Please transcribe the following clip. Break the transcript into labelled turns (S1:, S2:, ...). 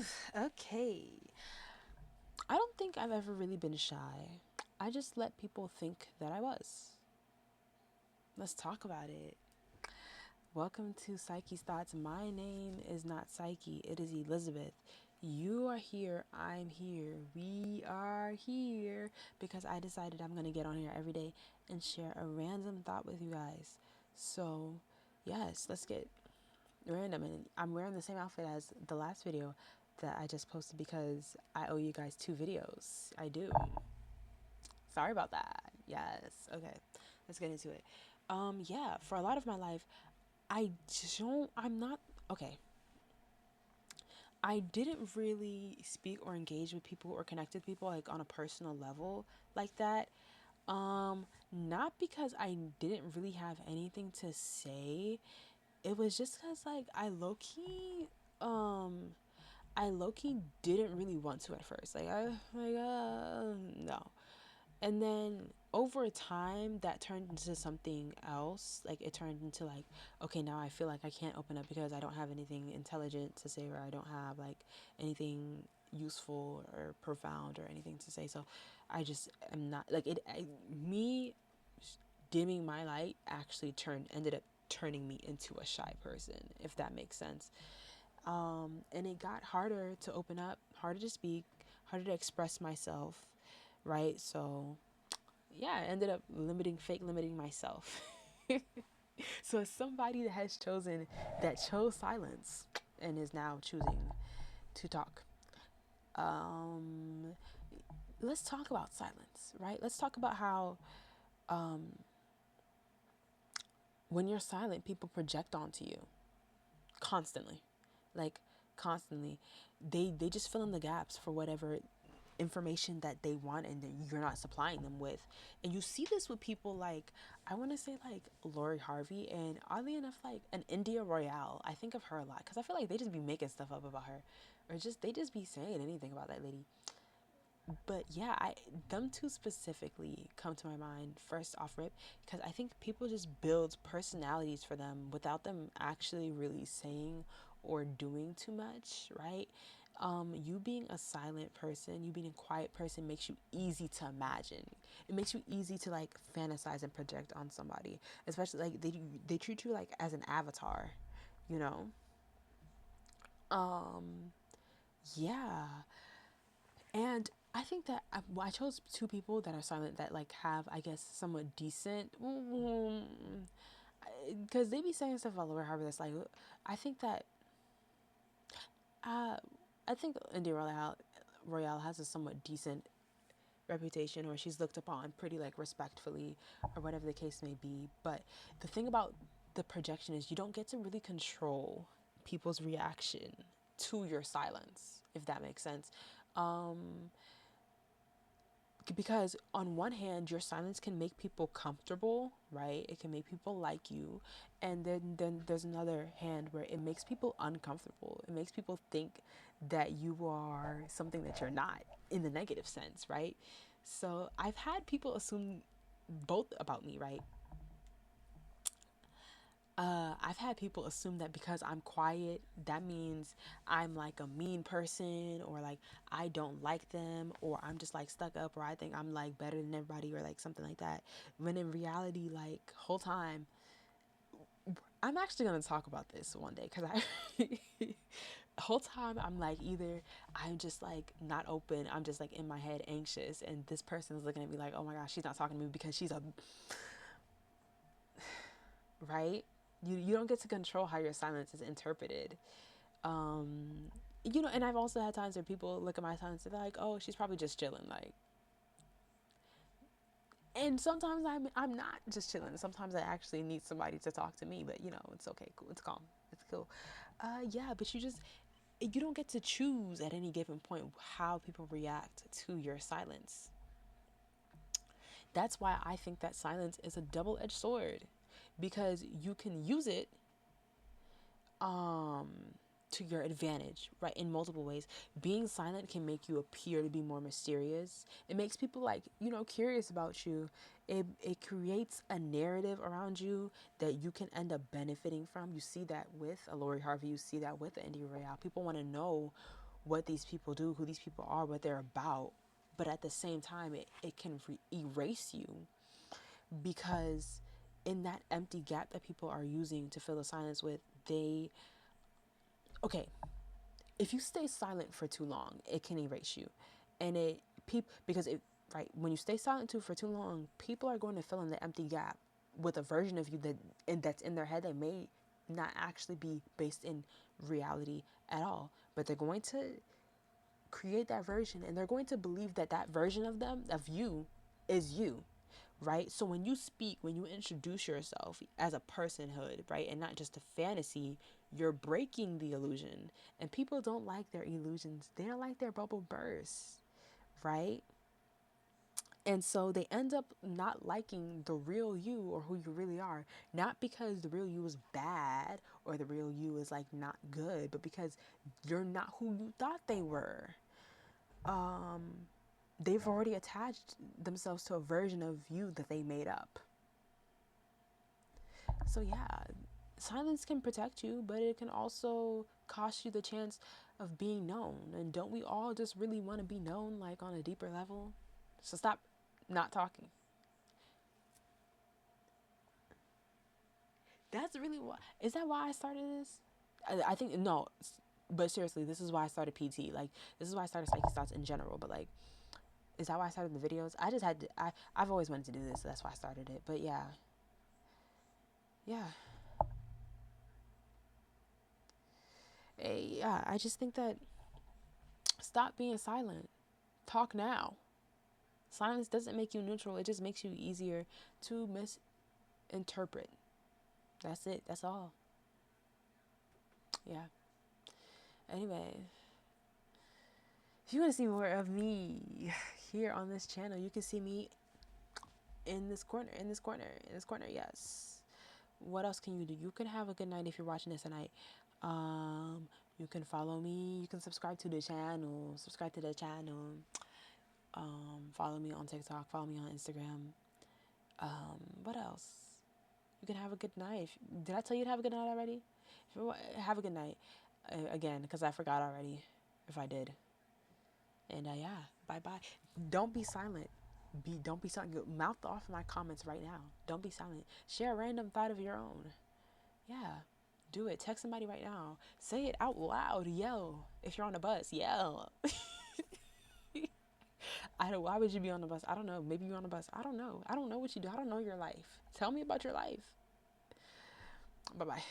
S1: Okay. I don't think I've ever really been shy. I just let people think that I was. Let's talk about it. Welcome to Psyche's Thoughts. My name is not Psyche, it is Elizabeth. You are here, I'm here, we are here because I decided I'm going to get on here every day and share a random thought with you guys. So, yes, let's get random. And I'm wearing the same outfit as the last video that I just posted because I owe you guys 2 videos. I do. Sorry about that. Yes. Okay. Let's get into it. Yeah, for a lot of my life, I'm not, okay. I didn't really speak or engage with people or connect with people like on a personal level like that. Not because I didn't really have anything to say. It was just cause like um I low key didn't really want to at first. No. And then over time that turned into something else. Like it turned into like, okay, now I feel like I can't open up because I don't have anything intelligent to say, or I don't have like anything useful or profound or anything to say. So I just am not like me dimming my light actually ended up turning me into a shy person, if that makes sense. And it got harder to open up, harder to speak, harder to express myself, right? So yeah, I ended up fake limiting myself. So as somebody that chose silence and is now choosing to talk, um, let's talk about silence, right? Let's talk about how when you're silent, people project onto you constantly, like constantly. They just fill in the gaps for whatever information that they want and that you're not supplying them with. And you see this with people like, I want to say like Lori Harvey, and oddly enough like an India Royale. I think of her a lot because I feel like they just be making stuff up about her, or just they just be saying anything about that lady. But yeah, I them two specifically come to my mind first off rip because I think people just build personalities for them without them actually really saying or doing too much, right? You being a silent person, you being a quiet person makes you easy to imagine. It makes you easy to like fantasize and project on somebody, especially like they treat you like as an avatar, you know. Um, yeah, and I think that I chose 2 people that are silent that like have, I guess, somewhat decent, because they be saying stuff all over Harvard that's like, I think that uh, I think India Royale has a somewhat decent reputation, or she's looked upon pretty like respectfully, or whatever the case may be. But the thing about the projection is you don't get to really control people's reaction to your silence, if that makes sense. Um, because on one hand your silence can make people comfortable, right? It can make people like you, and then there's another hand where it makes people uncomfortable. It makes people think that you are something that you're not, in the negative sense, right? So I've had people assume both about me, right? I've had people assume that because I'm quiet, that means I'm like a mean person, or like I don't like them, or I'm just like stuck up, or I think I'm like better than everybody, or like something like that. When in reality, like whole time, I'm actually gonna talk about this one day because I whole time I'm like, either I'm just like not open, I'm just like in my head anxious, and this person is looking at me like, oh my gosh, she's not talking to me because she's a right. You don't get to control how your silence is interpreted. um and I've also had times where people look at my silence and they're like, oh, she's probably just chilling, like. And sometimes I'm not just chilling, sometimes I actually need somebody to talk to me, but it's okay, cool, it's calm, it's cool. Yeah, but you don't get to choose at any given point how people react to your silence. That's why I think that silence is a double-edged sword, because you can use it um to your advantage, right? In multiple ways. Being silent can make you appear to be more mysterious. It makes people like, curious about you. It creates a narrative around you that you can end up benefiting from. You see that with a Lori Harvey, you see that with the India Royale. People want to know what these people do, who these people are, what they're about. But at the same time, it can erase you, because in that empty gap that people are using to fill the silence with, okay, if you stay silent for too long, it can erase you. And because right, when you stay silent for too long, people are going to fill in the empty gap with a version of you that's in their head that may not actually be based in reality at all. But they're going to create that version, and they're going to believe that that version of you is you, right? So when you speak, when you introduce yourself as a personhood, right, and not just a fantasy, you're breaking the illusion. And people don't like their illusions. They don't like their bubble bursts, right? And so they end up not liking the real you, or who you really are, not because the real you is bad or the real you is like not good, but because you're not who you thought they were. They've already attached themselves to a version of you that they made up. So yeah, silence can protect you, but it can also cost you the chance of being known. And don't we all just really want to be known, like on a deeper level? So stop not talking. That's really why. Is that why I started this? I think no, but seriously, this is why I started PT. Like, this is why I started Psychic Thoughts in general. But like, is that why I started the videos? I just had to. I've always wanted to do this, so that's why I started it. But yeah, yeah, yeah. I just think that stop being silent. Talk now. Silence doesn't make you neutral. It just makes you easier to misinterpret. That's it. That's all. Yeah. Anyway, if you want to see more of me here on this channel, you can see me in this corner, in this corner, in this corner. Yes. What else can you do? You can have a good night if you're watching this tonight. You can follow me. You can subscribe to the channel. Subscribe to the channel. Follow me on TikTok. Follow me on Instagram. What else? You can have a good night. Did I tell you to have a good night already? Have a good night. Again, because I forgot already if I did. And yeah, bye-bye. Don't be silent. Don't be silent. Mouth off my comments right now. Don't be silent. Share a random thought of your own. Yeah. Do it. Text somebody right now. Say it out loud. Yell. If you're on a bus, yell. Why would you be on the bus? I don't know. Maybe you're on the bus. I don't know. I don't know what you do. I don't know your life. Tell me about your life. Bye-bye.